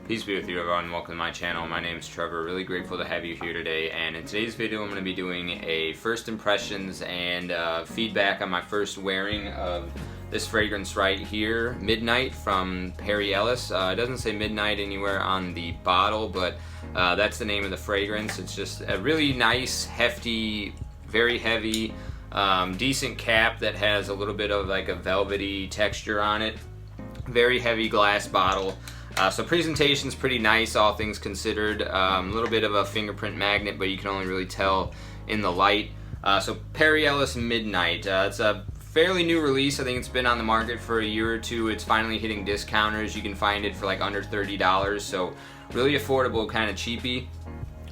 Peace be with you, everyone. Welcome to my channel. My name is Trevor. Really grateful to have you here today. And in today's video, I'm going to be doing a first impressions and feedback on my first wearing of this fragrance right here, Midnight from Perry Ellis. It doesn't say Midnight anywhere on the bottle, but that's the name of the fragrance. It's just a really nice, hefty, very heavy, decent cap that has a little bit of like a velvety texture on it. Very heavy glass bottle. So presentation's pretty nice, all things considered. A little bit of a fingerprint magnet, but you can only really tell in the light. So Perry Ellis Midnight. It's a fairly new release. I think it's been on the market for a year or two. It's finally hitting discounters. You can find it for like under $30, so really affordable, kind of cheapy.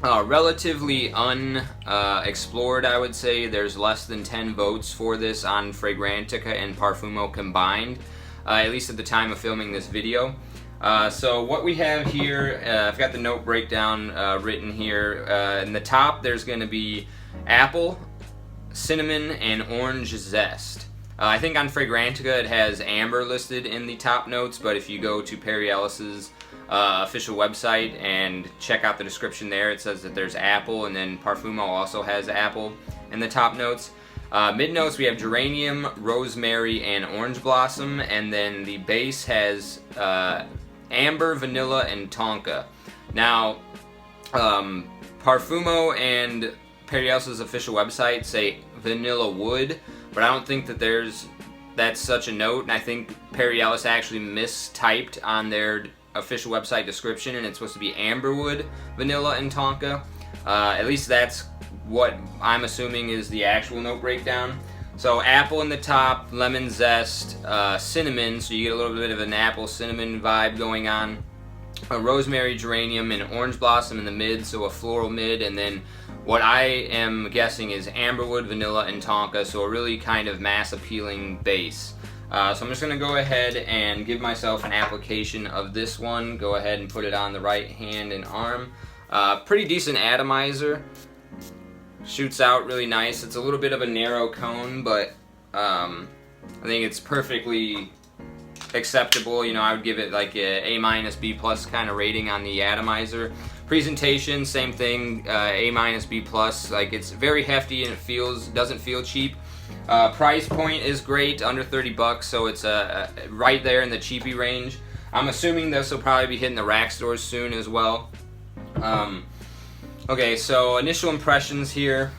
Relatively unexplored, I would say. There's less than 10 votes for this on Fragrantica and Parfumo combined, at least at the time of filming this video. So what we have here, I've got the note breakdown written here. In the top, there's going to be apple, cinnamon, and orange zest. I think on Fragrantica it has amber listed in the top notes, but if you go to Perry Ellis's official website and check out the description there, it says that there's apple, and then Parfumo also has apple in the top notes. Mid-notes, we have geranium, rosemary, and orange blossom, and then the base has amber, vanilla, and tonka. Now, Parfumo and Perry Ellis's official website say vanilla wood, but I don't think that that's such a note, and I think Perry Ellis actually mistyped on their official website description, and it's supposed to be amberwood, vanilla, and tonka. At least that's what I'm assuming is the actual note breakdown. So apple in the top, lemon zest, cinnamon, so you get a little bit of an apple cinnamon vibe going on. Rosemary, geranium, and orange blossom in the mid, so a floral mid, and then what I am guessing is amberwood, vanilla, and tonka, so a really kind of mass appealing base. So I'm just going to go ahead and give myself an application of this one. Go ahead and put it on the right hand and arm. Pretty decent atomizer. Shoots out really nice. It's a little bit of a narrow cone, but I think it's perfectly acceptable. You know, I would give it like a A-, B+ kind of rating on the atomizer. Presentation, same thing, A-, B+. Like, it's very hefty and it doesn't feel cheap. Price point is great, under 30 bucks, so it's right there in the cheapy range. I'm assuming this will probably be hitting the rack stores soon as well. Okay, so initial impressions here.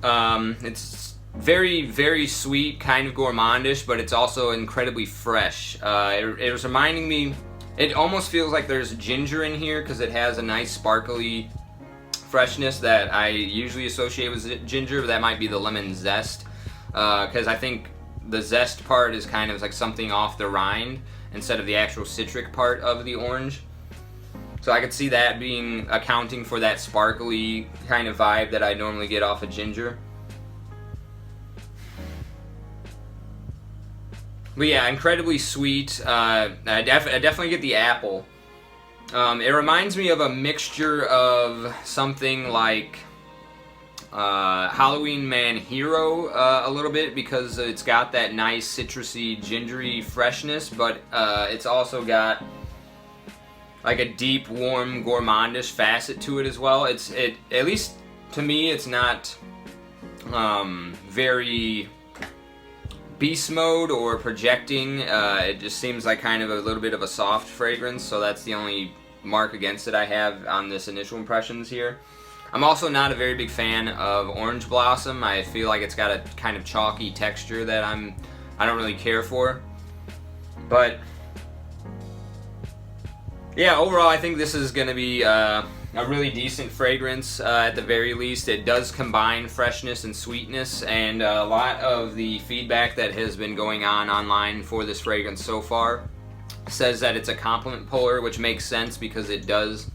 It's very, very sweet, kind of gourmandish, but it's also incredibly fresh. It was reminding me, it almost feels like there's ginger in here because it has a nice sparkly freshness that I usually associate with ginger, but that might be the lemon zest, because I think the zest part is kind of like something off the rind instead of the actual citric part of the orange. So I could see that being accounting for that sparkly kind of vibe that I normally get off of ginger. But yeah, incredibly sweet. I definitely get the apple. It reminds me of a mixture of something like Halloween Man Hero a little bit, because it's got that nice citrusy, gingery freshness, but it's also got like a deep, warm, gourmandish facet to it as well. At least to me, it's not very beast mode or projecting. It just seems like kind of a little bit of a soft fragrance, so that's the only mark against it I have on this initial impressions here. I'm also not a very big fan of orange blossom. I feel like it's got a kind of chalky texture that I don't really care for. But yeah, overall I think this is going to be a really decent fragrance at the very least. It does combine freshness and sweetness, and a lot of the feedback that has been going on online for this fragrance so far says that it's a compliment puller, which makes sense because it does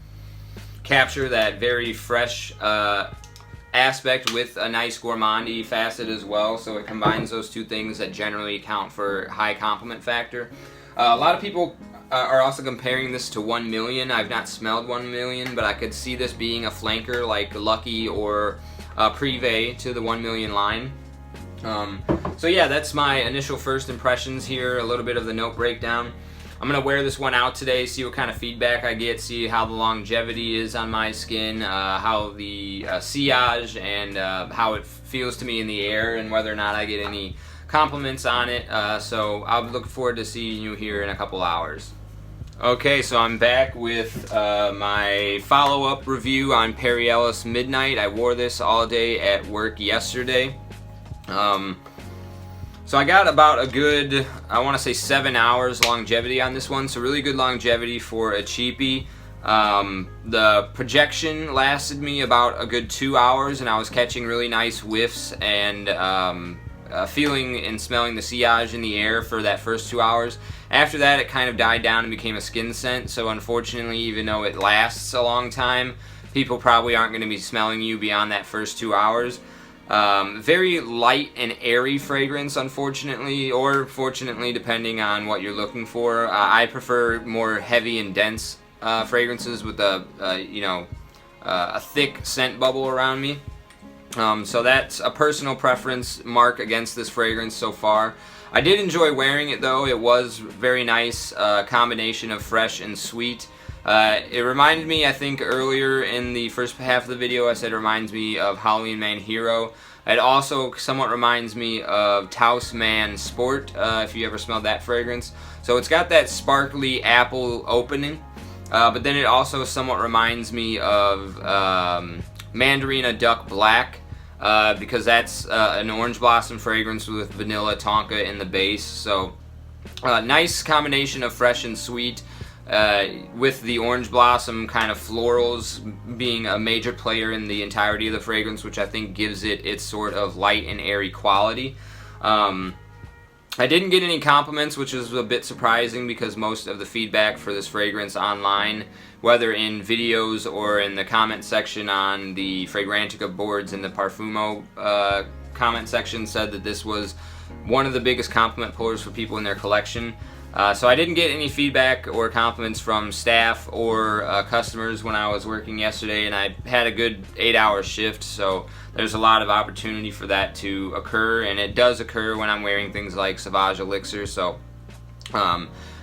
capture that very fresh aspect with a nice gourmandy facet as well, so it combines those two things that generally account for high compliment factor. A lot of people are also comparing this to 1 Million. I've not smelled 1 Million, but I could see this being a flanker like Lucky or Privé to the 1 Million line. So yeah, that's my initial first impressions here, a little bit of the note breakdown. I'm going to wear this one out today, see what kind of feedback I get, see how the longevity is on my skin, how the sillage and how it feels to me in the air, and whether or not I get any compliments on it. So I'll look forward to seeing you here in a couple hours. Okay, so I'm back with my follow-up review on Ellis Midnight. I wore this all day at work yesterday. So I got about a good, I want to say 7 hours longevity on this one, so really good longevity for a cheapie. The projection lasted me about a good 2 hours, and I was catching really nice whiffs and feeling and smelling the sillage in the air for that first 2 hours. After that, it kind of died down and became a skin scent, so unfortunately, even though it lasts a long time, people probably aren't going to be smelling you beyond that first 2 hours. Very light and airy fragrance, unfortunately, or fortunately, depending on what you're looking for. I prefer more heavy and dense fragrances with a thick scent bubble around me. So that's a personal preference mark against this fragrance so far. I did enjoy wearing it though. It was very nice, combination of fresh and sweet. It reminded me, I think earlier in the first half of the video, I said it reminds me of Halloween Man Hero. It also somewhat reminds me of Taos Man Sport, if you ever smelled that fragrance. So it's got that sparkly apple opening, but then it also somewhat reminds me of Mandarina Duck Black, because that's an orange blossom fragrance with vanilla tonka in the base. So nice combination of fresh and sweet, with the orange blossom kind of florals being a major player in the entirety of the fragrance, which I think gives it its sort of light and airy quality. I didn't get any compliments, which is a bit surprising because most of the feedback for this fragrance online, whether in videos or in the comment section on the Fragrantica boards in the Parfumo comment section, said that this was one of the biggest compliment pullers for people in their collection. So I didn't get any feedback or compliments from staff or customers when I was working yesterday, and I had a good 8-hour shift, so there's a lot of opportunity for that to occur, and it does occur when I'm wearing things like Sauvage Elixir. So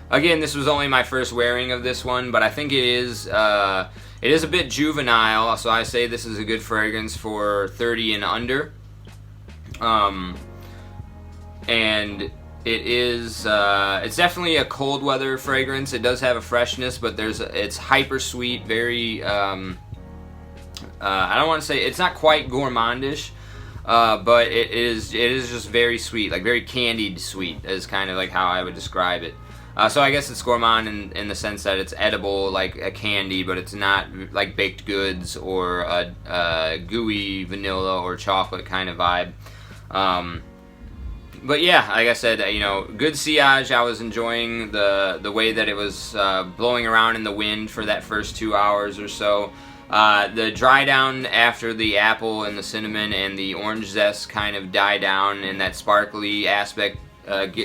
again, this was only my first wearing of this one, but I think it is a bit juvenile, so I say this is a good fragrance for 30 and under. And it is, it's definitely a cold weather fragrance. It does have a freshness, but it's hyper sweet, very, I don't want to say, it's not quite gourmandish, but it is just very sweet, like very candied sweet is kind of like how I would describe it. So I guess it's gourmand in the sense that it's edible like a candy, but it's not like baked goods or a gooey vanilla or chocolate kind of vibe. But yeah, like I said, good sillage. I was enjoying the way that it was blowing around in the wind for that first 2 hours or so. The dry down after the apple and the cinnamon and the orange zest kind of die down and that sparkly aspect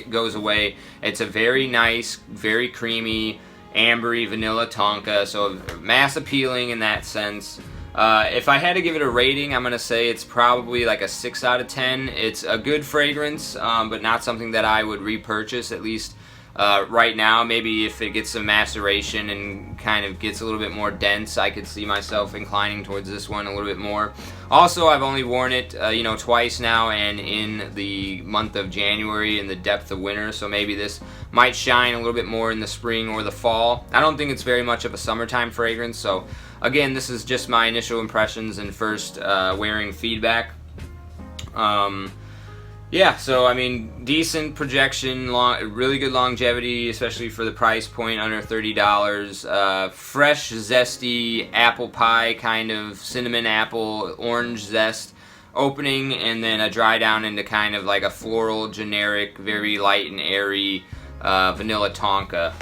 goes away. It's a very nice, very creamy, ambery vanilla tonka, so mass appealing in that sense. If I had to give it a rating, I'm going to say it's probably like a 6 out of 10. It's a good fragrance, but not something that I would repurchase, at least right now. Maybe if it gets some maceration and kind of gets a little bit more dense, I could see myself inclining towards this one a little bit more. Also, I've only worn it, twice now, and in the month of January in the depth of winter, so maybe this might shine a little bit more in the spring or the fall. I don't think it's very much of a summertime fragrance, so again, this is just my initial impressions and first wearing feedback. Yeah, so I mean, decent projection, really good longevity, especially for the price point, under $30. Fresh, zesty apple pie, kind of cinnamon apple, orange zest opening, and then a dry down into kind of like a floral, generic, very light and airy vanilla tonka.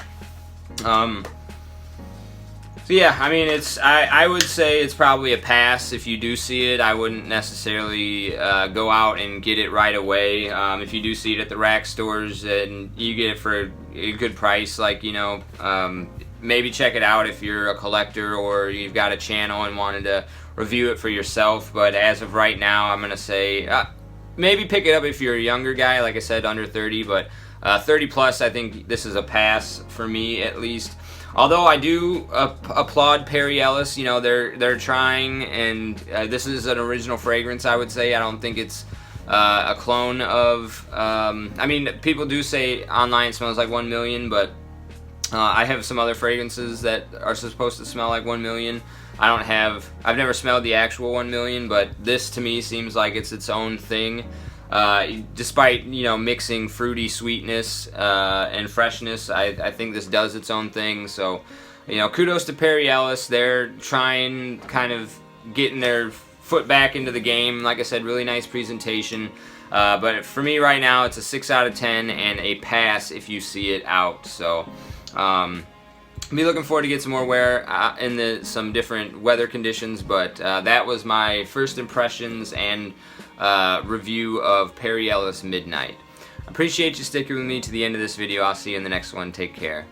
So yeah, I mean, I would say it's probably a pass if you do see it. I wouldn't necessarily go out and get it right away. If you do see it at the rack stores and you get it for a good price, like, maybe check it out if you're a collector or you've got a channel and wanted to review it for yourself. But as of right now, I'm going to say maybe pick it up if you're a younger guy, like I said, under 30, but 30 plus, I think this is a pass for me at least. Although I do applaud Perry Ellis, you know, they're trying, and this is an original fragrance, I would say. I don't think it's a clone of, I mean, people do say online it smells like 1 million, but I have some other fragrances that are supposed to smell like 1 million. I've never smelled the actual 1 million, but this to me seems like it's its own thing. Despite, you know, mixing fruity sweetness and freshness, I think this does its own thing. So, you know, kudos to Perry Ellis. They're trying, kind of getting their foot back into the game. Like I said, really nice presentation. But for me right now, it's a 6 out of 10 and a pass if you see it out. So, I'll be looking forward to get some more wear in some different weather conditions. But that was my first impressions and review of Perry Ellis Midnight. Appreciate you sticking with me to the end of this video. I'll see you in the next one. Take care.